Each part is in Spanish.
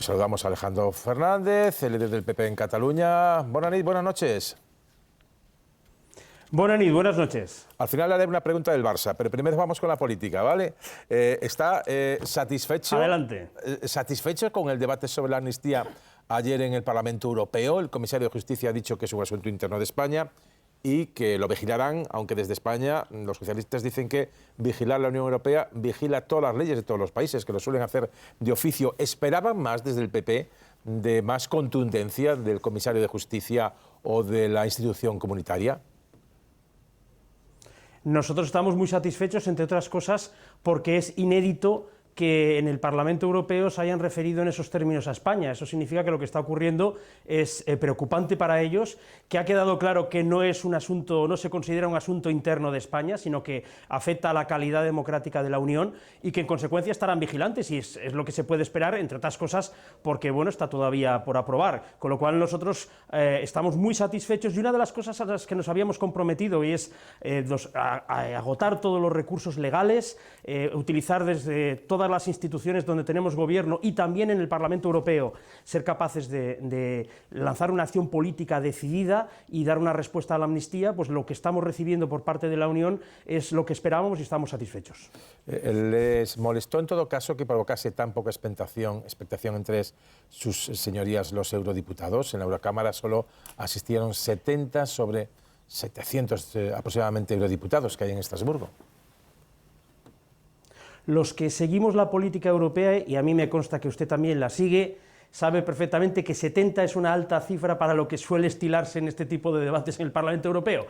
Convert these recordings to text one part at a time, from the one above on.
Saludamos a Alejandro Fernández, el líder del PP en Cataluña. Buenas noches. Buenas noches. Al final le haré una pregunta del Barça, pero primero vamos con la política, ¿vale? ¿Está satisfecho? Adelante. ¿Satisfecho con el debate sobre la amnistía ayer en el Parlamento Europeo? El comisario de Justicia ha dicho que es un asunto interno de España y que lo vigilarán, aunque desde España los socialistas dicen que vigilar la Unión Europea vigila todas las leyes de todos los países, que lo suelen hacer de oficio. ¿Esperaban más desde el PP, de más contundencia del comisario de Justicia o de la institución comunitaria? Nosotros estamos muy satisfechos, entre otras cosas, porque es inédito que en el Parlamento Europeo se hayan referido en esos términos a España. Eso significa que lo que está ocurriendo es preocupante para ellos, que ha quedado claro que no es un asunto, no se considera un asunto interno de España, sino que afecta a la calidad democrática de la Unión y que en consecuencia estarán vigilantes, y es lo que se puede esperar, entre otras cosas, porque bueno, está todavía por aprobar, con lo cual nosotros estamos muy satisfechos, y una de las cosas a las que nos habíamos comprometido y es agotar todos los recursos legales, utilizar desde todas las instituciones donde tenemos gobierno y también en el Parlamento Europeo ser capaces de lanzar una acción política decidida y dar una respuesta a la amnistía. Pues lo que estamos recibiendo por parte de la Unión es lo que esperábamos y estamos satisfechos. ¿Les molestó en todo caso que provocase tan poca expectación entre sus señorías los eurodiputados? En la Eurocámara solo asistieron 70 sobre 700 aproximadamente eurodiputados que hay en Estrasburgo. Los que seguimos la política europea, y a mí me consta que usted también la sigue, sabe perfectamente que 70 es una alta cifra para lo que suele estilarse en este tipo de debates en el Parlamento Europeo.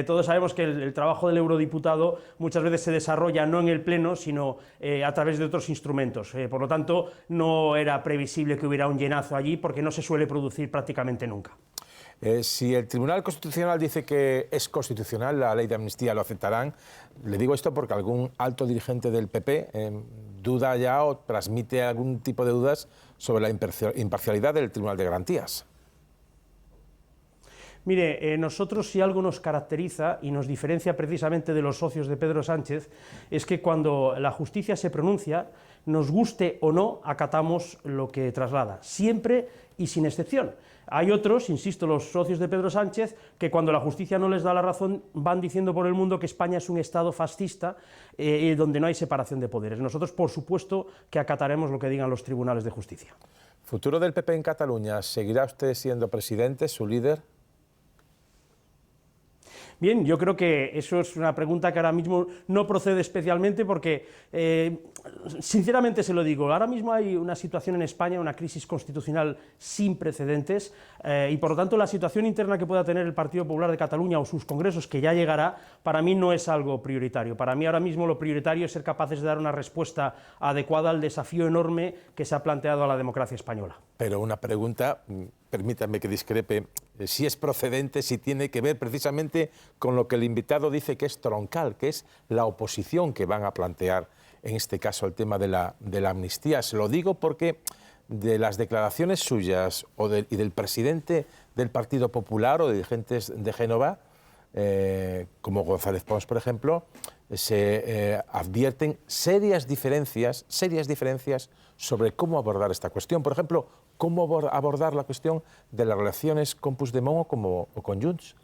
Todos sabemos que el trabajo del eurodiputado muchas veces se desarrolla no en el Pleno, sino a través de otros instrumentos. Por lo tanto, no era previsible que hubiera un llenazo allí, porque no se suele producir prácticamente nunca. Si el Tribunal Constitucional dice que es constitucional la ley de amnistía, ¿lo aceptarán? Le digo esto porque algún alto dirigente del PP duda ya o transmite algún tipo de dudas sobre la imparcialidad del Tribunal de Garantías. Mire, nosotros, si algo nos caracteriza y nos diferencia precisamente de los socios de Pedro Sánchez, es que cuando la justicia se pronuncia, nos guste o no, acatamos lo que traslada, siempre y sin excepción. Hay otros, insisto, los socios de Pedro Sánchez, que cuando la justicia no les da la razón van diciendo por el mundo que España es un Estado fascista donde no hay separación de poderes. Nosotros, por supuesto, que acataremos lo que digan los tribunales de justicia. ¿Futuro del PP en Cataluña? ¿Seguirá usted siendo presidente, su líder? Bien, yo creo que eso es una pregunta que ahora mismo no procede especialmente porque, sinceramente se lo digo, ahora mismo hay una situación en España, una crisis constitucional sin precedentes, y por lo tanto la situación interna que pueda tener el Partido Popular de Cataluña o sus congresos, que ya llegará, para mí no es algo prioritario. Para mí ahora mismo lo prioritario es ser capaces de dar una respuesta adecuada al desafío enorme que se ha planteado a la democracia española. Pero una pregunta, permítanme que discrepe, si es procedente, si tiene que ver precisamente con lo que el invitado dice que es troncal, que es la oposición que van a plantear, en este caso, el tema de la amnistía. Se lo digo porque de las declaraciones suyas y del presidente del Partido Popular o de dirigentes de Génova, como González Pons, por ejemplo, se advierten serias diferencias sobre cómo abordar esta cuestión. Por ejemplo, cómo abordar la cuestión de las relaciones con Puigdemont o con Junts.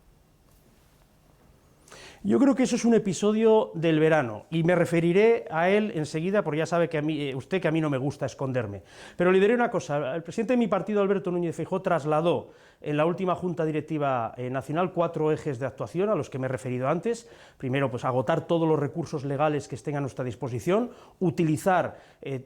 Yo creo que eso es un episodio del verano, y me referiré a él enseguida, porque ya sabe que usted que a mí no me gusta esconderme. Pero le diré una cosa: el presidente de mi partido, Alberto Núñez Feijóo, trasladó en la última Junta Directiva Nacional 4 ejes de actuación a los que me he referido antes. Primero, pues agotar todos los recursos legales que estén a nuestra disposición, utilizar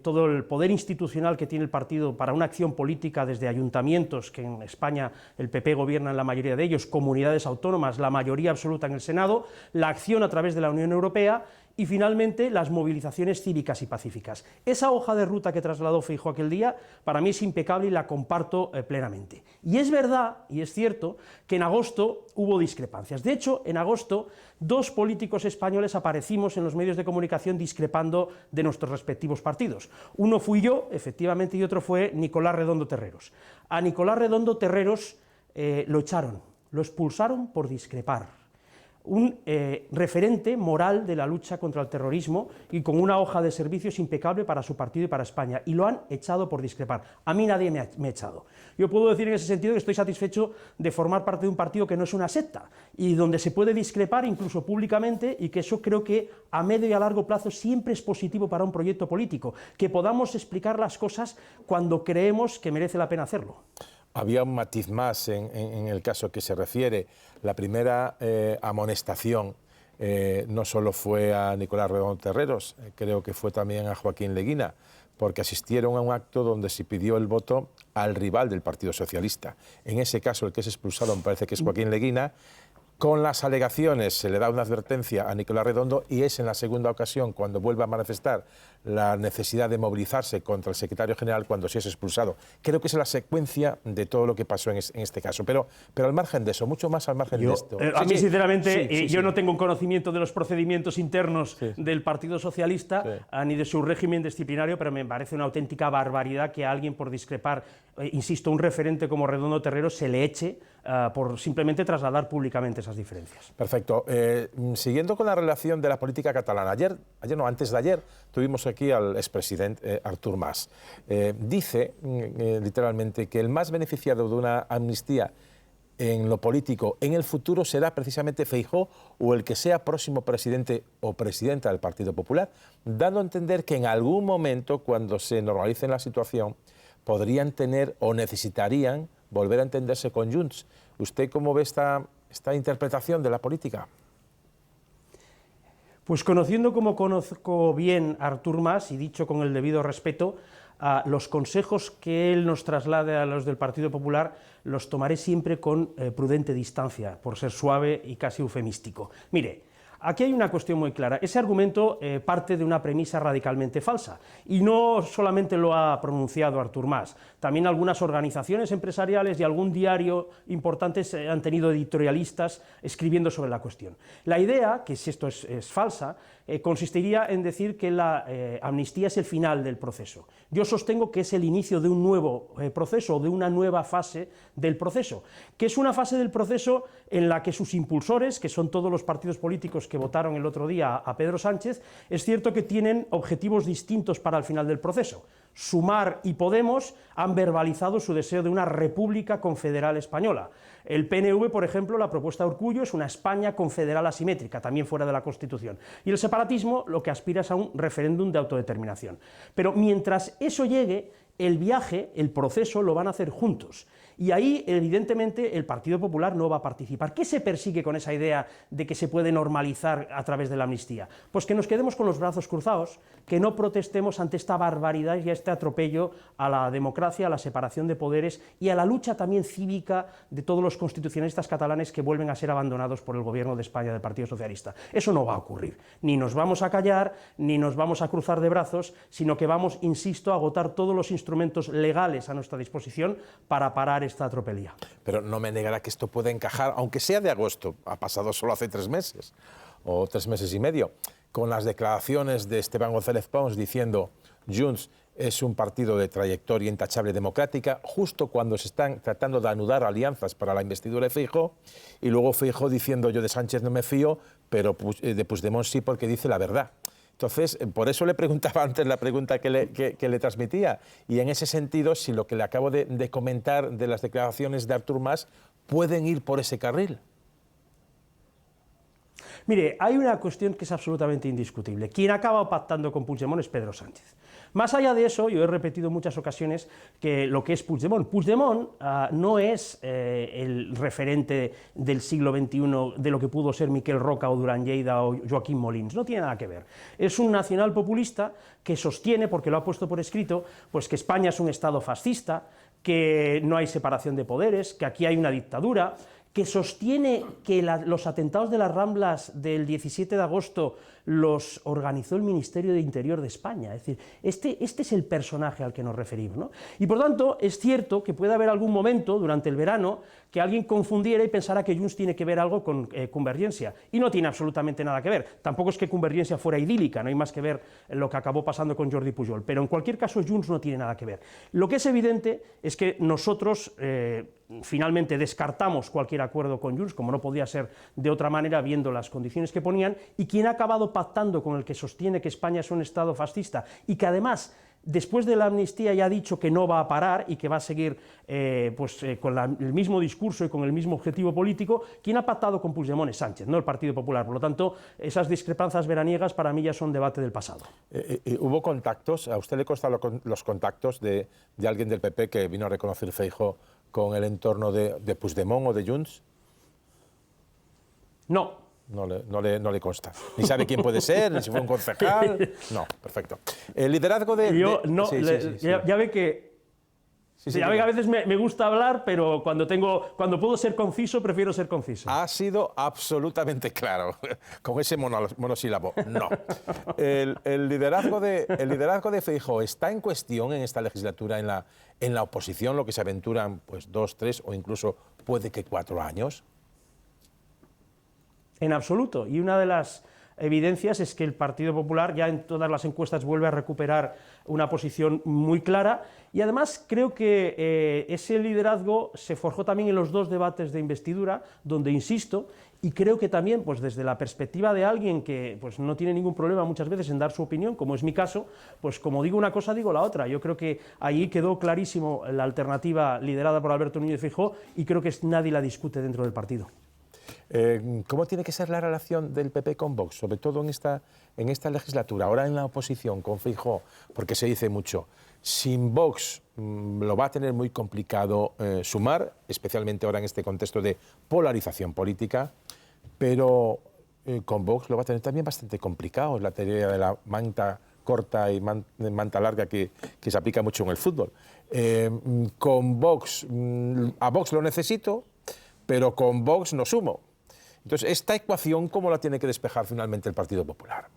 todo el poder institucional que tiene el partido para una acción política desde ayuntamientos, que en España el PP gobierna en la mayoría de ellos, comunidades autónomas, la mayoría absoluta en el Senado, la acción a través de la Unión Europea y, finalmente, las movilizaciones cívicas y pacíficas. Esa hoja de ruta que trasladó Feijóo aquel día, para mí es impecable y la comparto plenamente. Y es verdad, y es cierto, que en agosto hubo discrepancias. De hecho, en agosto, dos políticos españoles aparecimos en los medios de comunicación discrepando de nuestros respectivos partidos. Uno fui yo, efectivamente, y otro fue Nicolás Redondo Terreros. A Nicolás Redondo Terreros lo echaron, lo expulsaron por discrepar. un referente moral de la lucha contra el terrorismo y con una hoja de servicios impecable para su partido y para España, y lo han echado por discrepar. A mí nadie me ha echado. Yo puedo decir en ese sentido que estoy satisfecho de formar parte de un partido que no es una secta, y donde se puede discrepar incluso públicamente, y que eso creo que a medio y a largo plazo siempre es positivo para un proyecto político, que podamos explicar las cosas cuando creemos que merece la pena hacerlo. Había un matiz más en el caso que se refiere. La primera amonestación no solo fue a Nicolás Redondo Terreros, creo que fue también a Joaquín Leguina, porque asistieron a un acto donde se pidió el voto al rival del Partido Socialista. En ese caso, el que es expulsado me parece que es Joaquín Leguina. Con las alegaciones se le da una advertencia a Nicolás Redondo, y es en la segunda ocasión, cuando vuelve a manifestar la necesidad de movilizarse contra el secretario general, cuando sí es expulsado. Creo que es la secuencia de todo lo que pasó en este caso. Pero al margen de eso, mucho más al margen de esto. A mí, sinceramente, yo no tengo un conocimiento de los procedimientos internos del Partido Socialista ni de su régimen disciplinario, pero me parece una auténtica barbaridad que a alguien, por discrepar, insisto, un referente como Redondo Terreros, se le eche por simplemente trasladar públicamente esas diferencias. Perfecto. Siguiendo con la relación de la política catalana, antes de ayer, tuvimos aquí al expresidente Artur Mas. Dice literalmente que el más beneficiado de una amnistía en lo político en el futuro será precisamente Feijóo o el que sea próximo presidente o presidenta del Partido Popular, dando a entender que en algún momento, cuando se normalice la situación, podrían tener o necesitarían volver a entenderse con Junts. ¿Usted cómo ve esta interpretación de la política? Pues conociendo como conozco bien a Artur Mas, y dicho con el debido respeto, los consejos que él nos traslade a los del Partido Popular los tomaré siempre con prudente distancia, por ser suave y casi eufemístico. Mire, aquí hay una cuestión muy clara. Ese argumento parte de una premisa radicalmente falsa, y no solamente lo ha pronunciado Artur Mas, también algunas organizaciones empresariales y algún diario importante han tenido editorialistas escribiendo sobre la cuestión. La idea, que si esto es falsa, consistiría en decir que la amnistía es el final del proceso. Yo sostengo que es el inicio de un nuevo proceso, o de una nueva fase del proceso, que es una fase del proceso en la que sus impulsores, que son todos los partidos políticos que votaron el otro día a Pedro Sánchez, es cierto que tienen objetivos distintos para el final del proceso. Sumar y Podemos han verbalizado su deseo de una república confederal española. El PNV, por ejemplo, la propuesta de Urkullu es una España confederal asimétrica, también fuera de la Constitución. Y el separatismo lo que aspira es a un referéndum de autodeterminación. Pero mientras eso llegue, el viaje, el proceso, lo van a hacer juntos. Y ahí, evidentemente, el Partido Popular no va a participar. ¿Qué se persigue con esa idea de que se puede normalizar a través de la amnistía? Pues que nos quedemos con los brazos cruzados, que no protestemos ante esta barbaridad y a este atropello a la democracia, a la separación de poderes y a la lucha también cívica de todos los constitucionalistas catalanes que vuelven a ser abandonados por el gobierno de España del Partido Socialista. Eso no va a ocurrir. Ni nos vamos a callar, ni nos vamos a cruzar de brazos, sino que vamos, insisto, a agotar todos los instrumentos legales a nuestra disposición para parar esta atropelía. Pero no me negará que esto puede encajar, aunque sea de agosto, ha pasado solo hace 3 meses o 3 meses y medio, con las declaraciones de Esteban González Pons diciendo Junts es un partido de trayectoria intachable democrática, justo cuando se están tratando de anudar alianzas para la investidura de Feijóo, y luego Feijóo diciendo yo de Sánchez no me fío, pero de Puigdemont sí porque dice la verdad. Entonces, por eso le preguntaba antes la pregunta que le transmitía, y en ese sentido, si lo que le acabo de comentar de las declaraciones de Artur Mas pueden ir por ese carril. Mire, hay una cuestión que es absolutamente indiscutible. Quien acaba pactando con Puigdemont es Pedro Sánchez. Más allá de eso, yo he repetido en muchas ocasiones que lo que es Puigdemont. Puigdemont no es el referente del siglo XXI de lo que pudo ser Miquel Roca o Duran Lleida o Joaquín Molins, no tiene nada que ver. Es un nacional populista que sostiene, porque lo ha puesto por escrito, pues que España es un Estado fascista, que no hay separación de poderes, que aquí hay una dictadura, que sostiene que los atentados de las Ramblas del 17 de agosto los organizó el Ministerio de Interior de España. Es decir, este es el personaje al que nos referimos, ¿no? Y por tanto, es cierto que puede haber algún momento durante el verano que alguien confundiera y pensara que Junts tiene que ver algo con Convergencia, y no tiene absolutamente nada que ver. Tampoco es que Convergencia fuera idílica, no hay más que ver lo que acabó pasando con Jordi Pujol, pero en cualquier caso Junts no tiene nada que ver. Lo que es evidente es que nosotros finalmente descartamos cualquier acuerdo con Junts, como no podía ser de otra manera viendo las condiciones que ponían, y quien ha acabado pactando con el que sostiene que España es un Estado fascista y que además después de la amnistía ya ha dicho que no va a parar y que va a seguir con el mismo discurso y con el mismo objetivo político, quien ha pactado con Puigdemont es Sánchez, no el Partido Popular. Por lo tanto, esas discrepancias veraniegas para mí ya son debate del pasado. ¿Hubo contactos? ¿A usted le constan los contactos de alguien del PP que vino a reconocer Feijóo con el entorno de Puigdemont o de Junts? No. No le consta. Ni sabe quién puede ser, ni si fue un concejal. No, perfecto. El liderazgo de... Ya ve que... Ya ve que a veces me gusta hablar, pero cuando puedo ser conciso, prefiero ser conciso. Ha sido absolutamente claro, con ese monosílabo. No. El liderazgo de Feijóo está en cuestión en esta legislatura, en la oposición, lo que se aventuran pues 2, 3 o incluso puede que 4 años. En absoluto, y una de las evidencias es que el Partido Popular ya en todas las encuestas vuelve a recuperar una posición muy clara, y además creo que ese liderazgo se forjó también en los 2 debates de investidura, donde insisto, y creo que también pues desde la perspectiva de alguien que pues no tiene ningún problema muchas veces en dar su opinión, como es mi caso, pues como digo una cosa digo la otra. Yo creo que ahí quedó clarísimo la alternativa liderada por Alberto Núñez Feijóo, y creo que nadie la discute dentro del partido. ¿Cómo tiene que ser la relación del PP con Vox, sobre todo en esta legislatura, ahora en la oposición con Feijóo? Porque se dice mucho, sin Vox lo va a tener muy complicado sumar, especialmente ahora en este contexto de polarización política, pero con Vox lo va a tener también bastante complicado. Es la teoría de la manta corta y manta larga que se aplica mucho en el fútbol. Con Vox, a Vox lo necesito, pero con Vox no sumo. Entonces, ¿esta ecuación cómo la tiene que despejar finalmente el Partido Popular?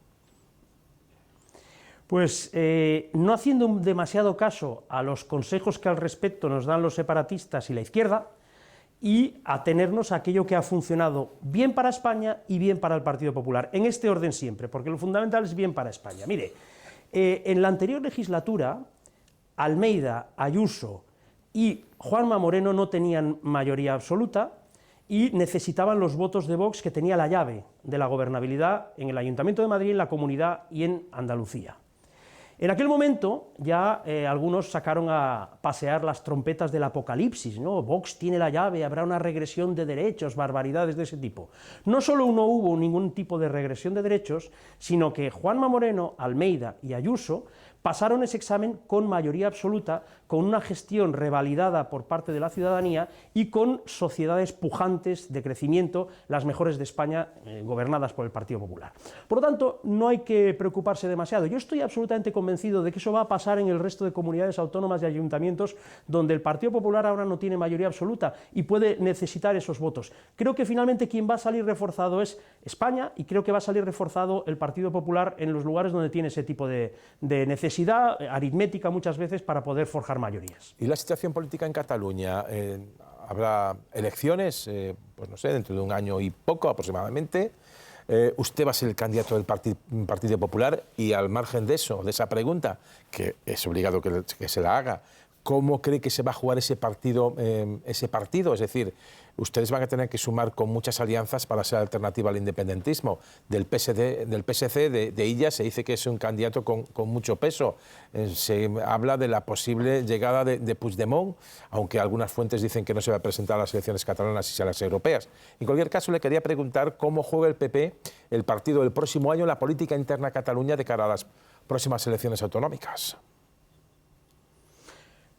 Pues no haciendo demasiado caso a los consejos que al respecto nos dan los separatistas y la izquierda, y atenernos a aquello que ha funcionado bien para España y bien para el Partido Popular, en este orden siempre, porque lo fundamental es bien para España. Mire, en la anterior legislatura, Almeida, Ayuso y Juanma Moreno no tenían mayoría absoluta, y necesitaban los votos de Vox, que tenía la llave de la gobernabilidad en el Ayuntamiento de Madrid, en la Comunidad y en Andalucía. En aquel momento ya algunos sacaron a pasear las trompetas del apocalipsis, ¿no? Vox tiene la llave, habrá una regresión de derechos, barbaridades de ese tipo. No solo no hubo ningún tipo de regresión de derechos, sino que Juanma Moreno, Almeida y Ayuso pasaron ese examen con mayoría absoluta, con una gestión revalidada por parte de la ciudadanía y con sociedades pujantes de crecimiento, las mejores de España, gobernadas por el Partido Popular. Por lo tanto, no hay que preocuparse demasiado. Yo estoy absolutamente convencido de que eso va a pasar en el resto de comunidades autónomas y ayuntamientos donde el Partido Popular ahora no tiene mayoría absoluta y puede necesitar esos votos. Creo que finalmente quien va a salir reforzado es España, y creo que va a salir reforzado el Partido Popular en los lugares donde tiene ese tipo de necesidad aritmética muchas veces para poder forjar mayorías. ¿Y la situación política en Cataluña? ¿Habrá elecciones, pues no sé, dentro de un año y poco aproximadamente? Usted va a ser el candidato del Partido Popular, y al margen de eso, de esa pregunta, que es obligado que se la haga, ¿cómo cree que se va a jugar ese partido? Es decir, ustedes van a tener que sumar con muchas alianzas para ser alternativa al independentismo. Del PSC, de Illa, se dice que es un candidato con mucho peso. Se habla de la posible llegada de Puigdemont, aunque algunas fuentes dicen que no se va a presentar a las elecciones catalanas y a las europeas. En cualquier caso, le quería preguntar cómo juega el PP, el partido del próximo año, la política interna a Cataluña de cara a las próximas elecciones autonómicas.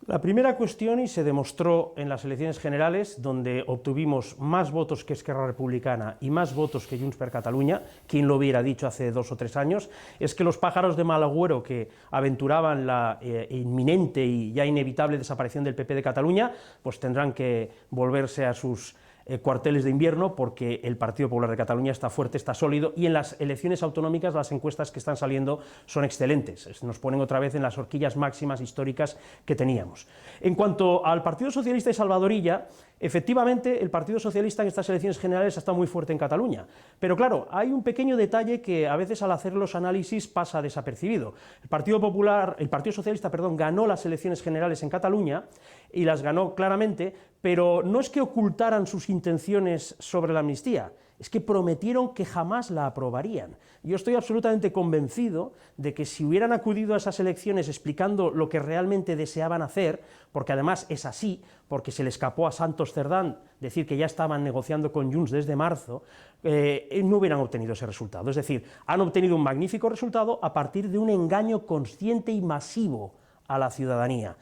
La primera cuestión, y se demostró en las elecciones generales, donde obtuvimos más votos que Esquerra Republicana y más votos que Junts per Catalunya, quien lo hubiera dicho hace 2 o 3 años, es que los pájaros de mal agüero que aventuraban la inminente y ya inevitable desaparición del PP de Cataluña, pues tendrán que volverse a sus cuarteles de invierno, porque el Partido Popular de Cataluña está fuerte, está sólido, y en las elecciones autonómicas las encuestas que están saliendo son excelentes, nos ponen otra vez en las horquillas máximas históricas que teníamos. En cuanto al Partido Socialista de Salvador Illa, efectivamente el Partido Socialista en estas elecciones generales está muy fuerte en Cataluña, pero claro, hay un pequeño detalle que a veces al hacer los análisis pasa desapercibido. El Partido Socialista, ganó las elecciones generales en Cataluña y las ganó claramente, pero no es que ocultaran sus intenciones sobre la amnistía, es que prometieron que jamás la aprobarían. Yo estoy absolutamente convencido de que si hubieran acudido a esas elecciones explicando lo que realmente deseaban hacer, porque además es así, porque se le escapó a Santos Cerdán decir que ya estaban negociando con Junts desde marzo, no hubieran obtenido ese resultado. Es decir, han obtenido un magnífico resultado a partir de un engaño consciente y masivo a la ciudadanía.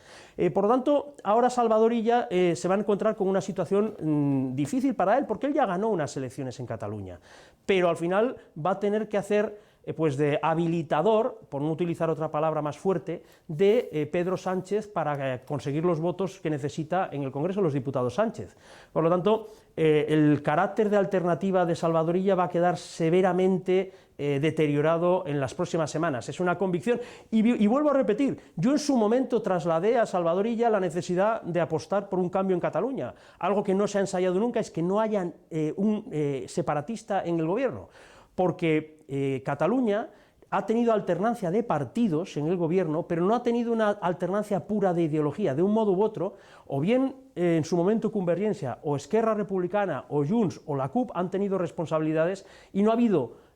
Por lo tanto, ahora Salvador Illa se va a encontrar con una situación difícil para él, porque él ya ganó unas elecciones en Cataluña, pero al final va a tener que hacer pues de habilitador, por no utilizar otra palabra más fuerte, de Pedro Sánchez para conseguir los votos que necesita en el Congreso de los Diputados Sánchez. Por lo tanto, el carácter de alternativa de Salvador Illa va a quedar severamente deteriorado en las próximas semanas. Es una convicción, y vuelvo a repetir, yo en su momento trasladé a Salvador Illa la necesidad de apostar por un cambio en Cataluña. Algo que no se ha ensayado nunca es que no haya un separatista en el gobierno, porque Cataluña ha tenido alternancia de partidos en el gobierno, pero no ha tenido una alternancia pura de ideología. De un modo u otro, o bien en su momento Convergencia, o Esquerra Republicana, o Junts, o la CUP han tenido responsabilidades y no ha habido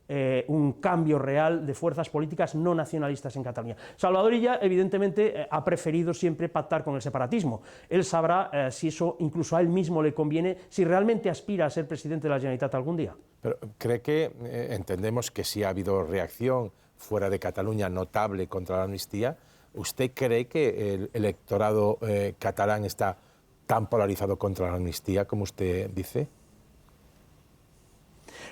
un cambio real de fuerzas políticas no nacionalistas en Cataluña. Salvador Illa, evidentemente, ha preferido siempre pactar con el separatismo. Él sabrá si eso incluso a él mismo le conviene, si realmente aspira a ser presidente de la Generalitat algún día. Pero ¿cree que entendemos que sí ha habido reacción fuera de Cataluña notable contra la amnistía? ¿Usted cree que el electorado catalán está tan polarizado contra la amnistía como usted dice?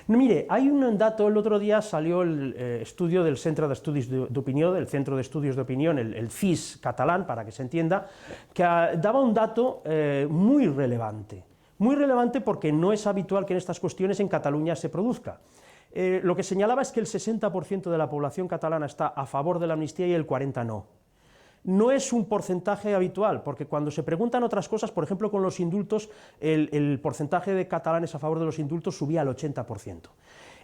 No, mire, hay un dato, el otro día salió el estudio del Centre d'Estudis d'Opinió, del Centro de Estudios de Opinión, el CIS catalán, para que se entienda, que daba un dato muy relevante porque no es habitual que en estas cuestiones en Cataluña se produzca. Lo que señalaba es que el 60% de la población catalana está a favor de la amnistía y el 40% no. No es un porcentaje habitual, porque cuando se preguntan otras cosas, por ejemplo con los indultos, el porcentaje de catalanes a favor de los indultos subía al 80%.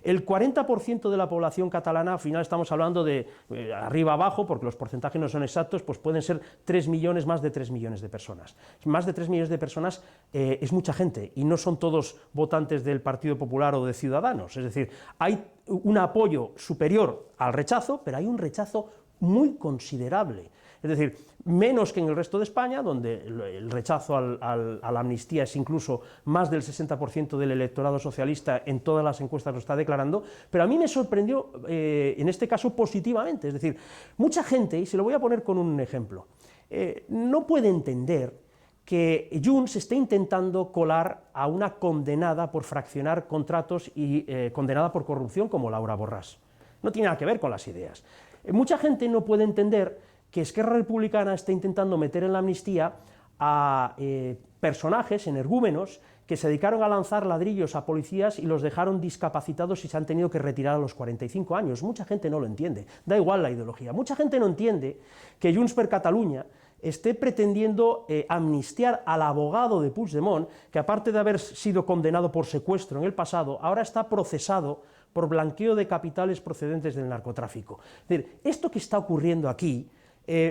El 40% de la población catalana, al final estamos hablando de arriba abajo, porque los porcentajes no son exactos, pues pueden ser 3 millones, más de 3 millones de personas. Más de 3 millones de personas es mucha gente, y no son todos votantes del Partido Popular o de Ciudadanos. Es decir, hay un apoyo superior al rechazo, pero hay un rechazo muy considerable. Es decir, menos que en el resto de España, donde el rechazo a la amnistía es incluso más del 60% del electorado socialista, en todas las encuestas lo está declarando, pero a mí me sorprendió, en este caso, positivamente. Es decir, mucha gente, y se lo voy a poner con un ejemplo, no puede entender que Junts esté intentando colar a una condenada por fraccionar contratos y condenada por corrupción como Laura Borràs. No tiene nada que ver con las ideas. Mucha gente no puede entender que Esquerra Republicana está intentando meter en la amnistía a personajes, energúmenos, que se dedicaron a lanzar ladrillos a policías y los dejaron discapacitados y se han tenido que retirar a los 45 años. Mucha gente no lo entiende, da igual la ideología. Mucha gente no entiende que Junts per Catalunya esté pretendiendo amnistiar al abogado de Puigdemont, que aparte de haber sido condenado por secuestro en el pasado, ahora está procesado por blanqueo de capitales procedentes del narcotráfico. Es decir, esto que está ocurriendo aquí,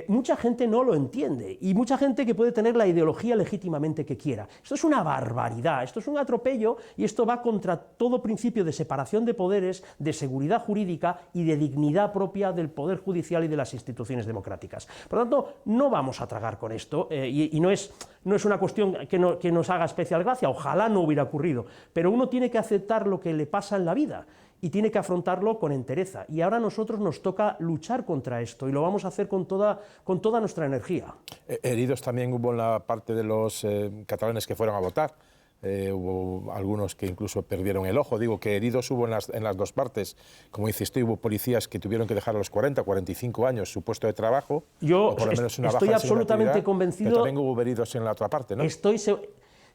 mucha gente no lo entiende, y mucha gente que puede tener la ideología legítimamente que quiera. Esto es una barbaridad, esto es un atropello, y esto va contra todo principio de separación de poderes, de seguridad jurídica y de dignidad propia del Poder Judicial y de las instituciones democráticas. Por lo tanto, no vamos a tragar con esto, y no es una cuestión que nos haga especial gracia, ojalá no hubiera ocurrido, pero uno tiene que aceptar lo que le pasa en la vida, y tiene que afrontarlo con entereza. Y ahora a nosotros nos toca luchar contra esto, y lo vamos a hacer con toda nuestra energía. Heridos también hubo en la parte de los catalanes que fueron a votar. Hubo algunos que incluso perdieron el ojo. Digo que heridos hubo en las dos partes. Como dices tú, hubo policías que tuvieron que dejar a los 40, 45 años su puesto de trabajo. Yo estoy absolutamente convencido. Pero también hubo heridos en la otra parte, ¿no?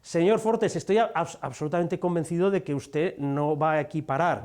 Señor Fortes, estoy absolutamente convencido de que usted no va a equiparar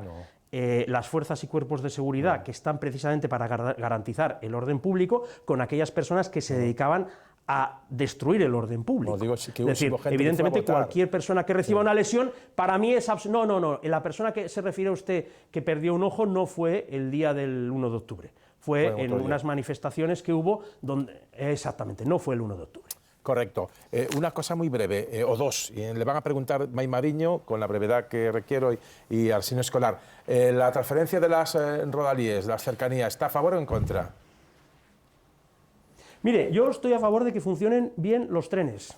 las fuerzas y cuerpos de seguridad que están precisamente para garantizar el orden público con aquellas personas que se dedicaban a destruir el orden público. No, digo, sí que es decir, evidentemente cualquier persona que reciba una lesión, para mí es... No, la persona que se refiere a usted que perdió un ojo no fue el día del 1 de octubre, fue en unas manifestaciones que hubo donde... Exactamente, no fue el 1 de octubre. Correcto. Una cosa muy breve, o dos. Le van a preguntar May Mariño, con la brevedad que requiero, y al señor Escolar. ¿La transferencia de las rodalíes, las cercanías, está a favor o en contra? Mire, yo estoy a favor de que funcionen bien los trenes.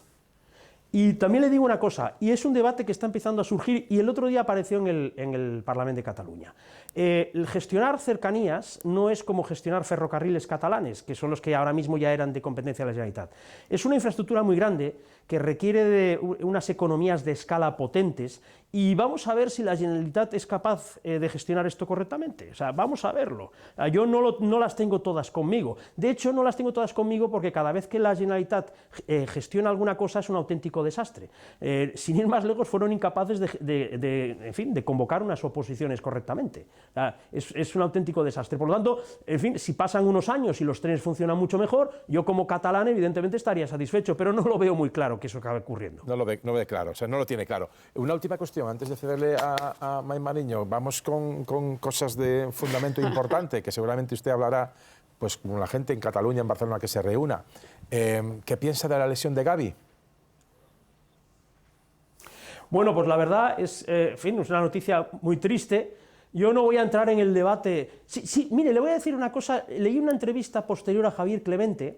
Y también le digo una cosa, y es un debate que está empezando a surgir, y el otro día apareció en el Parlamento de Cataluña. El gestionar cercanías no es como gestionar ferrocarriles catalanes, que son los que ahora mismo ya eran de competencia de la Generalitat. Es una infraestructura muy grande que requiere de unas economías de escala potentes, y vamos a ver si la Generalitat es capaz de gestionar esto correctamente. O sea, vamos a verlo. Yo no las tengo todas conmigo. De hecho, no las tengo todas conmigo porque cada vez que la Generalitat gestiona alguna cosa es un auténtico desastre. Sin ir más lejos, fueron incapaces de convocar unas oposiciones correctamente. Es un auténtico desastre. Por lo tanto, en fin, si pasan unos años y los trenes funcionan mucho mejor, yo como catalán evidentemente estaría satisfecho, pero no lo veo muy claro que eso acabe ocurriendo. No lo ve claro, o sea, no lo tiene claro. Una última cuestión, antes de cederle a May Mariño, vamos con cosas de fundamento importante, que seguramente usted hablará pues, con la gente en Cataluña, en Barcelona, que se reúna. ¿Qué piensa de la lesión de Gavi? Bueno, pues la verdad es, en fin, es una noticia muy triste. Yo no voy a entrar en el debate. Sí, mire, le voy a decir una cosa. Leí una entrevista posterior a Javier Clemente,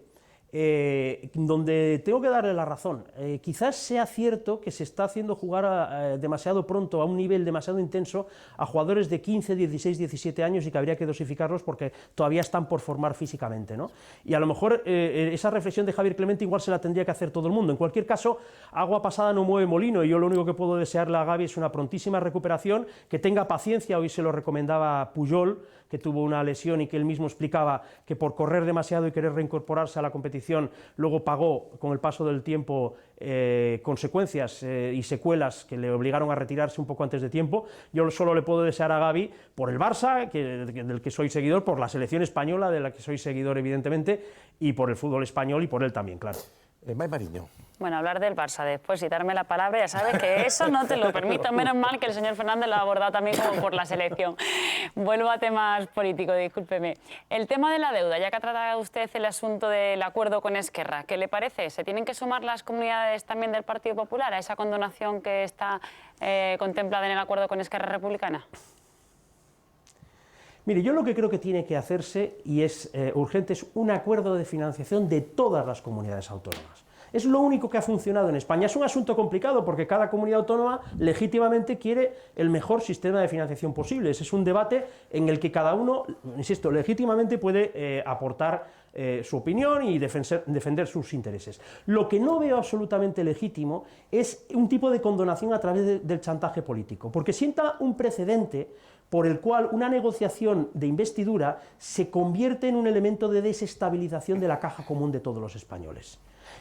donde tengo que darle la razón. Quizás sea cierto que se está haciendo jugar demasiado pronto, a un nivel demasiado intenso, a jugadores de 15, 16, 17 años y que habría que dosificarlos porque todavía están por formar físicamente, ¿no? Y a lo mejor esa reflexión de Javier Clemente igual se la tendría que hacer todo el mundo. En cualquier caso, agua pasada no mueve molino, y yo lo único que puedo desearle a Gavi es una prontísima recuperación, que tenga paciencia. Hoy se lo recomendaba Puyol, que tuvo una lesión y que él mismo explicaba que por correr demasiado y querer reincorporarse a la competición luego pagó con el paso del tiempo consecuencias y secuelas que le obligaron a retirarse un poco antes de tiempo. Yo solo le puedo desear a Gavi, por el Barça, del que soy seguidor, por la selección española, de la que soy seguidor evidentemente, y por el fútbol español y por él también, claro. May Mariño. Bueno, hablar del Barça después y darme la palabra, ya sabes que eso no te lo permito. Menos mal que el señor Fernández lo ha abordado también como por la selección. Vuelvo a temas políticos, discúlpeme. El tema de la deuda, ya que ha tratado usted el asunto del acuerdo con Esquerra, ¿qué le parece? ¿Se tienen que sumar las comunidades también del Partido Popular a esa condonación que está contemplada en el acuerdo con Esquerra Republicana? Mire, yo lo que creo que tiene que hacerse, y es urgente, es un acuerdo de financiación de todas las comunidades autónomas. Es lo único que ha funcionado en España. Es un asunto complicado porque cada comunidad autónoma legítimamente quiere el mejor sistema de financiación posible. Ese es un debate en el que cada uno, insisto, legítimamente puede aportar su opinión y defender sus intereses. Lo que no veo absolutamente legítimo es un tipo de condonación a través del chantaje político, porque sienta un precedente por el cual una negociación de investidura se convierte en un elemento de desestabilización de la caja común de todos los españoles.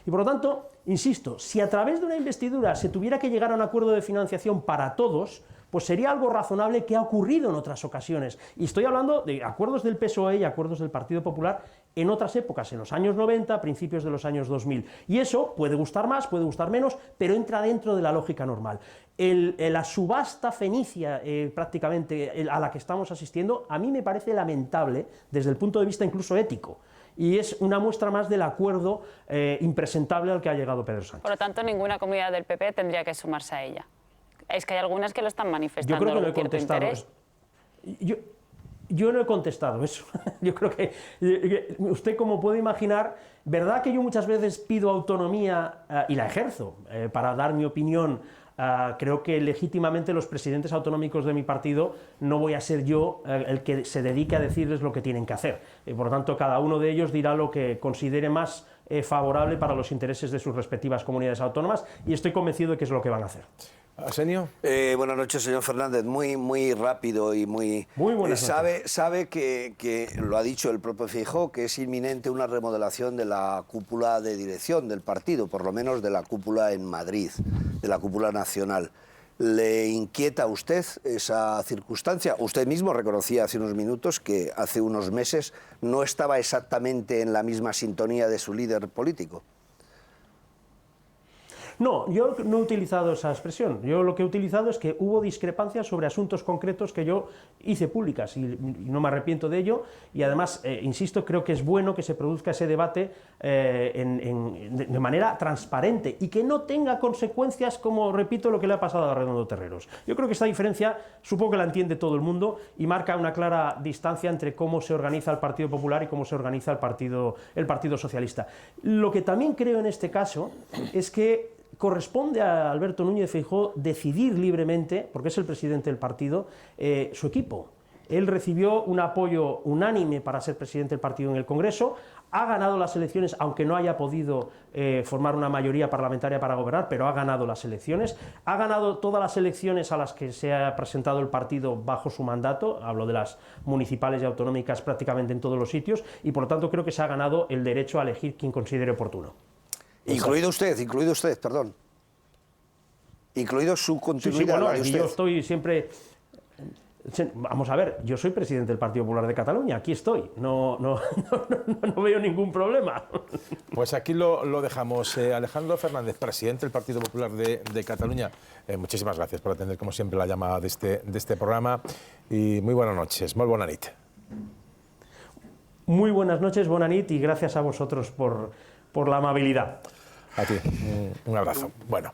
Y por lo tanto, insisto, si a través de una investidura se tuviera que llegar a un acuerdo de financiación para todos, pues sería algo razonable que ha ocurrido en otras ocasiones. Y estoy hablando de acuerdos del PSOE y acuerdos del Partido Popular en otras épocas, en los años 90, principios de los años 2000. Y eso puede gustar más, puede gustar menos, pero entra dentro de la lógica normal. La subasta fenicia prácticamente a la que estamos asistiendo, a mí me parece lamentable desde el punto de vista incluso ético. Y es una muestra más del acuerdo impresentable al que ha llegado Pedro Sánchez. Por lo tanto, ninguna comunidad del PP tendría que sumarse a ella. Es que hay algunas que lo están manifestando. Yo creo que no he contestado eso. Yo no he contestado eso. Yo creo que usted, como puede imaginar, verdad que yo muchas veces pido autonomía y la ejerzo para dar mi opinión. Creo que legítimamente los presidentes autonómicos de mi partido no voy a ser yo el que se dedique a decirles lo que tienen que hacer. Por lo tanto, cada uno de ellos dirá lo que considere más favorable para los intereses de sus respectivas comunidades autónomas, y estoy convencido de que es lo que van a hacer. Arsenio. Buenas noches, señor Fernández. Muy rápido y muy buenas noches. Sabe que lo ha dicho el propio Feijóo, que es inminente una remodelación de la cúpula de dirección del partido, por lo menos de la cúpula en Madrid, de la cúpula nacional. ¿Le inquieta a usted esa circunstancia? Usted mismo reconocía hace unos minutos que hace unos meses no estaba exactamente en la misma sintonía de su líder político. No, yo no he utilizado esa expresión. Yo lo que he utilizado es que hubo discrepancias sobre asuntos concretos que yo hice públicas y no me arrepiento de ello. Y además, insisto, creo que es bueno que se produzca ese debate de manera transparente y que no tenga consecuencias como, repito, lo que le ha pasado a Redondo Terreros. Yo creo que esta diferencia, supongo que la entiende todo el mundo y marca una clara distancia entre cómo se organiza el Partido Popular y cómo se organiza el Partido Socialista. Lo que también creo en este caso es que corresponde a Alberto Núñez Feijóo decidir libremente, porque es el presidente del partido, su equipo. Él recibió un apoyo unánime para ser presidente del partido en el Congreso, ha ganado las elecciones, aunque no haya podido formar una mayoría parlamentaria para gobernar, pero ha ganado las elecciones, ha ganado todas las elecciones a las que se ha presentado el partido bajo su mandato, hablo de las municipales y autonómicas prácticamente en todos los sitios, y por lo tanto creo que se ha ganado el derecho a elegir quien considere oportuno. Incluido usted, perdón. Incluido su continuidad. Sí, bueno, la de usted. yo estoy siempre... Vamos a ver, yo soy presidente del Partido Popular de Cataluña, aquí estoy, no veo ningún problema. Pues aquí lo dejamos. Alejandro Fernández, presidente del Partido Popular de Cataluña, muchísimas gracias por atender, como siempre, la llamada de este programa y muy buenas noches, molt bona nit. Muy buenas noches, bona nit, y gracias a vosotros por la amabilidad. A ti, un abrazo. Bueno.